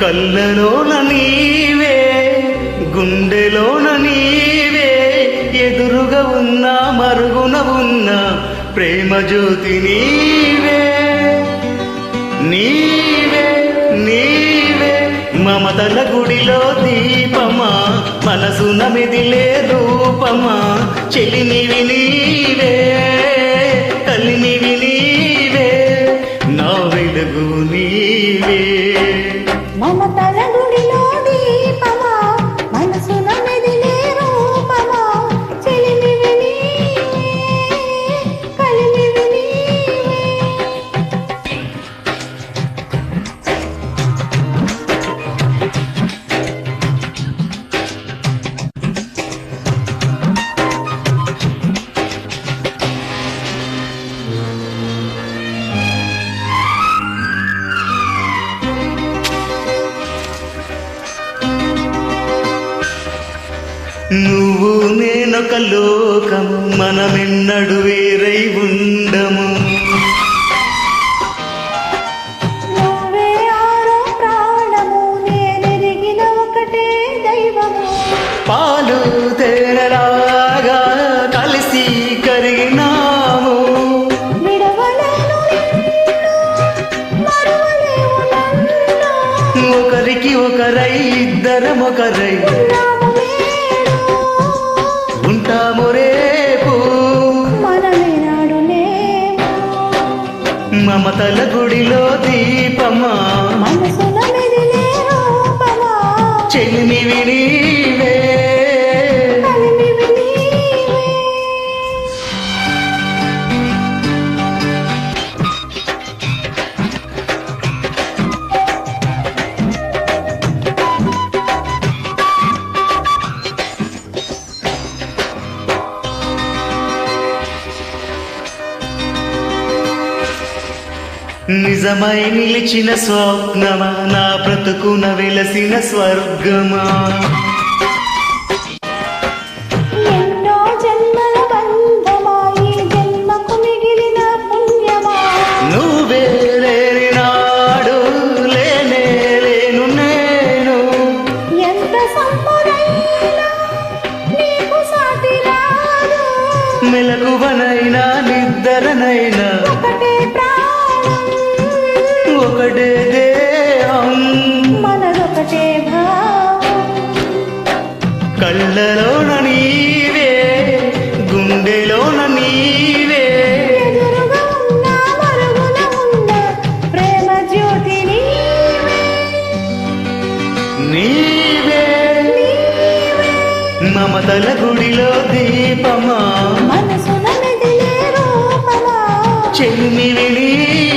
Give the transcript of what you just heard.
కళ్ళలోన నీవే గుండెలోన నీవే ఎదురుగా ఉన్నా మరుగున ఉన్నా ప్రేమ జ్యోతి నీవే నీవే నీవే మమతల గుడిలో దీపమా మనసున మెదిలే రూపమా చెలినివి నీవే కలినివి నీవే నా వెలుగు నీవే మమతల గుడిలో దీపమా మనసున మెదిలే రూపమా చెలిమివి నీవే కలిమివి నీవే. నువ్వు నేనొక లోకము మనమెన్నడు వేరై ఉండము నువ్వే ఆరో ప్రాణము నేనెరిగిన ఒకటే దైవము. పాలు తేనెలాగా కలిసి కరిగినాము విడవలేను నిన్ను, మరువలేవు నన్ను. ఒకరికి ఒకరై ఇద్దరం ఒకరై ఉన్నాము నేడు, ఉంటాము రేపు మనమేనాడు లేము. మమతల గుడిలో దీపమా మనసున మెదిలే రూపమా చెలిమివి నీవే కలిమివి నీవే. నిజమై నిలిచిన స్వప్నమా నా బ్రతుకున వెలసిన స్వర్గమా ఎన్నో జన్మల బంధమా ఈ జన్మకు మిగిలిన పుణ్యమా. నువ్వే లేని నాడు లేనే లేను నేను ఎంత సంపదైనా నీకు సాటి రాదు. మెలకువనైనా నిద్రనైనా ఒకటే ప్రాణం ఒకటే దేహం మనదొకటే భావం. కళ్ళలోన నీవే గుండెలోన నీవే ఎదురుగా ఉన్న మరుగున ఉన్న ప్రేమ జ్యోతి నీవే నీవే నీవే. మమతల గుడిలో దీపమా మనసున మెదిలే రూపమా చెలిమివి నీవే